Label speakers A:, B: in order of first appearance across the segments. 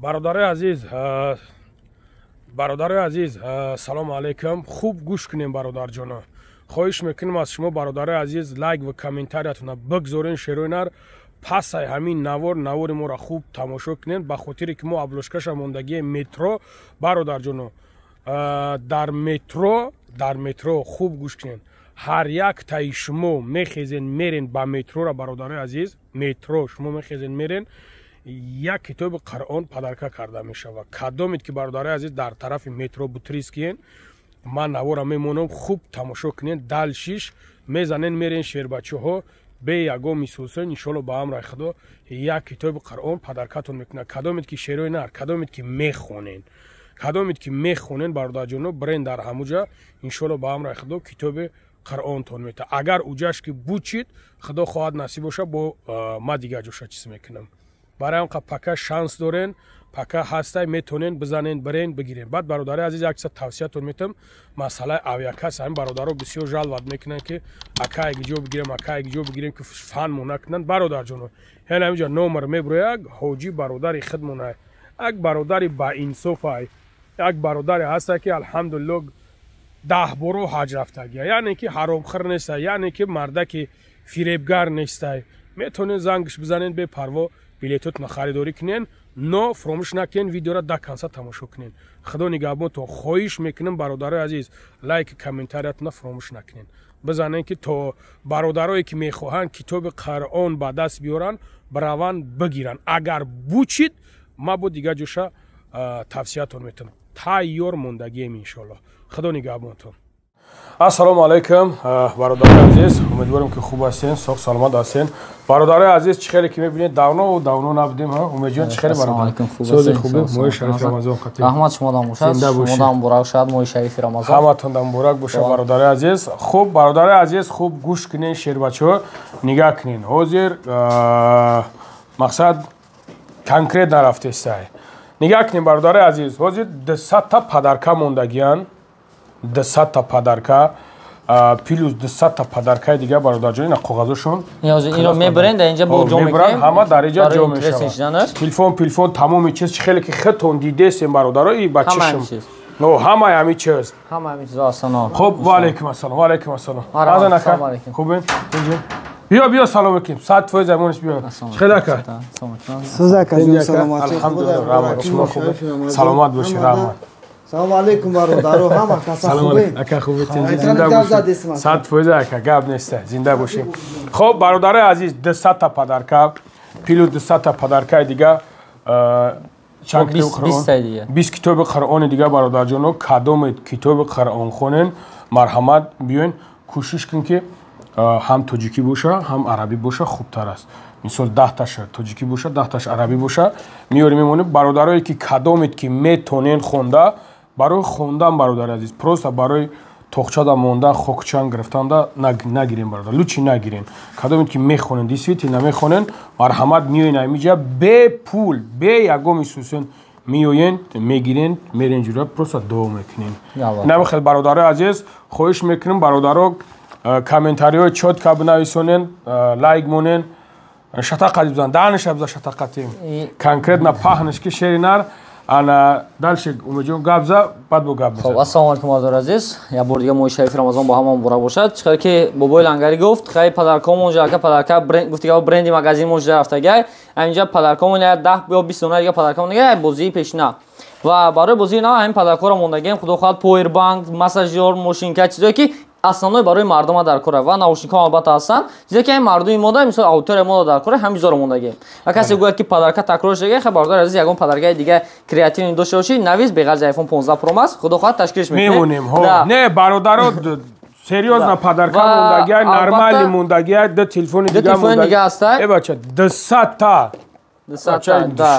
A: برادر عزیز سلام علیکم. خوب گوش کنین برادر جانا. خواهش میکنم از شما برادر عزیز لایک و کامنتارتون بگذارین، شیرینر پس همین نوار ما را خوب تماشا کنین، به خاطر که ما ابلوشکش موندگی مترو برادر جانا در مترو خوب گوش کنین. هر یک تای شما میخیزین میرین با مترو را برادر عزیز، مترو شما میخیزین میرین، یک کتاب قرآن پدرکه کرده میشه و کدامید که برادر عزیز در طرف مترو بوتریس کین من نوارم میمونم خوب تماشا کنین، دل شیش میزنین میرین شیر بچه ها به یگو میسوسن انشالله با هم رای خدا یک کتاب قرآن پدرکتون میکنه. کدامید که شیروی نر کدامید که میخونین برادر جانو برین در هموجا انشالله با هم رای خدا کتاب قرآن تون میته. اگر اوجاش که بوچید خدا خواهد نصیب باشه با ما دیگه جوشا چیز میکنم. برای اون پکا شانس دارین، پکا هستای میتونین بزنین برین بگیرین. بعد برادر عزیز یک توصیه تون میتم، مسئله اویاکاس هم برادرها بسیار جلوت میکنن که اکا یک جو بگیریم که فن مونکنن برادر جانو. هن همینجا نمبر میبره یک حاجی برادری خدمونه، یک برادری با انصاف های، یک برادری هسته که الحمدلله 10 برو حج رفته گیا، یعنی که حرام خور نیسته، یعنی که مرده که فریبگر نیسته. میتونین زنگش بزنین به پروا بلیتتون خریداری کنین، نو فراموش نکنین ویدیو را ده کنسا تماشا کنین. خدا نگهبانتون. خواهش میکنم برادر عزیز لایک کامنتارتون فراموش نکنین، بزنین که تو برادرایی که میخواهن کتاب قرآن با دست بیارن بروان بگیرن. اگر بوچید ما با دیگه جوشا توصیه‌تون میتونم. تیار موندگیم انشالله. خدا نگهبانتون. السلام علیکم برادر عزیز، امیدوارم که خوب هستین، صحت سلامت هستین. برادر عزیز چخیری که میبینید داونو نبودیم ها، امیدوارم چخیری برادر.
B: خوبه خوبه.
A: موی شریف رمضان خاطر.
B: رحمت شما دام باشه. شما دام مبارک شد موی شریف رمضان.
A: همتون دام مبارک باشه برادر عزیز. خوب برادر عزیز خوب گوش کنین، شیر بچه‌ها نگاه کنین. حاضر مقصد کنکریت نرفته است. نگاه کنین برادر عزیز، حاضر 200 تا پدرکه موندگیان، 200 تا پدرکه پیلوز 200 تا پدرکه دیگه برادر جان. اینا کاغذشون
B: اینو میبرن در اینجا با جا میکنن،
A: همه در اینجا جا میشه. تلفن تمام چیز خیلی که خودتون دیده سیم برادر این بچه‌شون نو همه چیز
B: آسانا.
A: خب و علیکم السلام. و علیکم السلام. خوبین اینجا بیا سلام علیکم. صد فوز زمانش بیا. خیلی کرد
C: سوزک جون سلامت.
A: الحمدلله رحمت شما خوبه، سلامت باشی رحمت.
C: سلام علیکم برادرو، همه کسا خوبه؟
A: اکا خوبه، زنده باشی. صد فوز اکا گپ نیست، زنده باشی. خب برادر عزیز 200 تا پدرکه پیلو 200 تا پدرکه دیگه چند کتاب قرآن 20 کتاب قرآن دیگه برادر جانو. کدام کتاب قرآن خونن مرحمت بیاین کوشش کن که هم تاجیکی باشه هم عربی باشه خوبتر است. مثلا 10 تاش تاجیکی باشه 10 تاش عربی باشه میاریم میمونه. برادرایی که کدامید که میتونین خونده برای خوندن برادر عزیز، پروسه برای توخچه دا موندن خوکچان گرفتن دا نگیرین برادر، لوچی نگیرین. کدامید که میخونن دیسویتی نمیخونن مرحمت میوین اینجا به پول به یگو میسوسن میوین میگیرین میرین جورا پروسه دو میکنین. نمیخواد برادر عزیز خواهش میکنم برادرها کامنتاریو چوت که بنویسونین، لایک مونین، شتاقت بزن دانش ابزا شتاقتیم کنکریت نه پاهنش که شیرینر انا دالش امیدوارم گابزا بعد بو گاب.
B: خب السلام علیکم برادر عزیز، یا بار دیگه موی شریف رمضان با هم مبارک باشد. چقدر که بابای لنگری گفت خیلی پدرکامون جا که پدرکا برند گفتی که برندی مغازین موج رفته گای اینجا پدرکامون 10 یا 20 دلار دیگه پدرکامون دیگه بازی پیش نه و برای بازی نه همین پدرکا رو موندگیم خدا خواهد پاور بانک مساژور ماشینکا چیزایی که اصلا برای مردم در کره و نوشینکا البته هستن چیزی که مردم ماده مثلا اوتور ماده در کره همیزار موندگی و کسی گوید که پدرکا تکرار شده خبر برادر عزیز یگون پدرکای دیگه کریاتین داشته باشی نویز بغیر آیفون 15 پرو ماکس خدا خواهد تشکیلش
A: میمونیم ها. نه برادرها سریوز نه پدرکا موندگی نرمالی موندگی ده تلفن دیگه
B: هست.
A: ای بچه 200 تا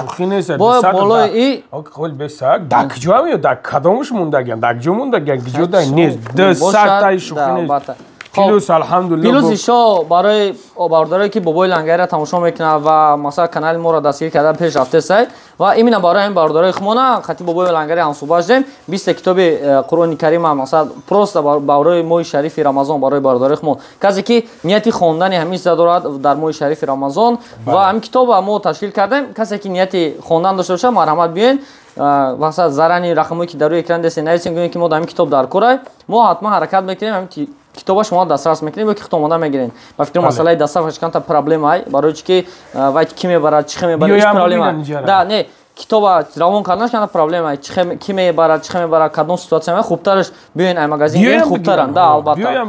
A: شوخی نیست.
B: بالا ای
A: خول بسا دکجو هم یا دک کدامش موندگی دکجو موندگی گیجو دای نیست 200 تا شوخی نیست. плюс алҳамдулилла
B: плюс шо барои бардоре ки бобои лангариро тамошо мекунад ва масалан канали моро дастгир карда пеш рафтесай ва именно барои ин бардоре хумона хати бобои лангари ҳамсубаш дем 20 китоби қуръони карима масалан просто барои моҳи шарифи рамазон барои бардоре хумон касе ки нияти хондани ҳамин чиза дорад дар моҳи шарифи рамазон ва ҳамин китобро мо ташкил кардем касе ки нияти хондан дошта бошад марҳамат биёен васат зарани рақамое ки дар рӯи экран дестед нависем гӯем ки мо дар ҳамин китоб дар корай мо ҳатман ҳаракат мекунем ҳамин китоба шумо дастрас мекунем ё ки худтон омода мегирен ба фикр масъалаи дастраф канта проблемаи барои чи ки вай ки мебарад чихе мебарад иш проблема да не китоба равон карданаш канта проблема чихе ки мебарад чихе мебарад кадом ситуация хубтараш биёен ай магазин хубтаран да албатта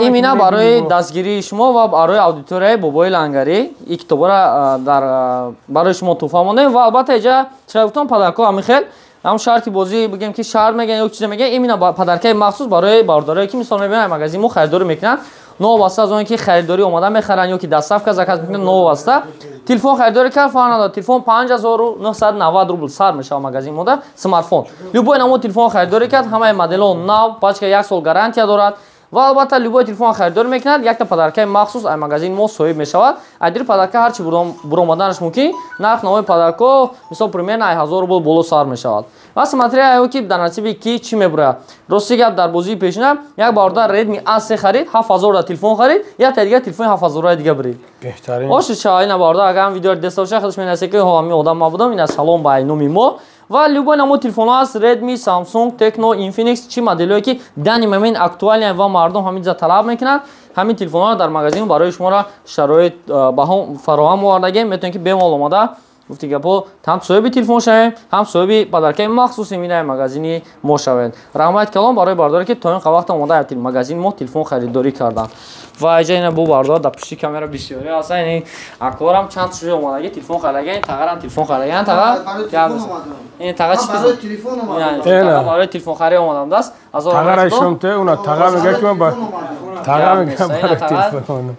B: именно барои дастгирии шумо ва барои аудиторияи бобои лангари ин китобаро дар барои шумо туҳфа монем ва албатта инҷа чиқа гуфтам падарко ҳамихел ҳам шарти бозӣ бигем ки шарт мегӯян ё чизе мегӯян именно падаркаи махсус барои бардорое ки мисол мебинад магазин мо харидорӣ мекунанд новобаста аз он ки харидорӣ омада мехаранд ё ки дастафка заказ мекунанд новобаста телефон харидорӣ кард фарқ надорад телефон 5990 рубл сар мешавад магазин мода смартфон любой намо телефон харидорӣ кард ҳамаи моделон нав пачка 1 сол гарантия дорад ва албатта любой телефон харидорӣ мекунад якта падаркаи махсус ай магазин мо соҳиб мешавад айдири падарка ҳарчи буромаданаш мумкин нарх навои падарко мисол примерно 1000 рубл боло сар мешавад ва смотря ё ки дар насиби ки чӣ мебурад рости гап дар бозии пешина як бародар Redmi A3 харид 7000 да телефон харид якта дигар телефони 7000 дига бурид беҳтарин ош чаа ина бародар агар видео деста боша худаш менасе ки ҳо ами одам ма будам ина салом ба номи мо ва любой намо телефонҳо аст Redmi, Samsung, Tecno, Infinix чи моделое ки дани момент актуален ва мардум ҳамин ҷа талаб мекунанд ҳамин телефонҳоро дар магазин барои шуморо шароит баҳо фароҳам овардагем метавонед ки бемол омада гуфти гапо ҳам соҳиби телефон шавем ҳам соҳиби падаркаи махсуси минаи магазини мо шавед раҳмат калом барои бардоре ки то ин вақт омада магазин мо телефон харидорӣ карданд ва иҷа ина бу бардор дар пишти камера бисёре аста ин акорам чанд шуҷа омадаги телефон харидагаин тағарам телефон харидагаин тағар ин тағар чи
C: барои телефон омадам
B: тағар барои телефон харид омадам даст азор
A: тағар шомте уна тағар мега ки ман тағар мегам барои телефон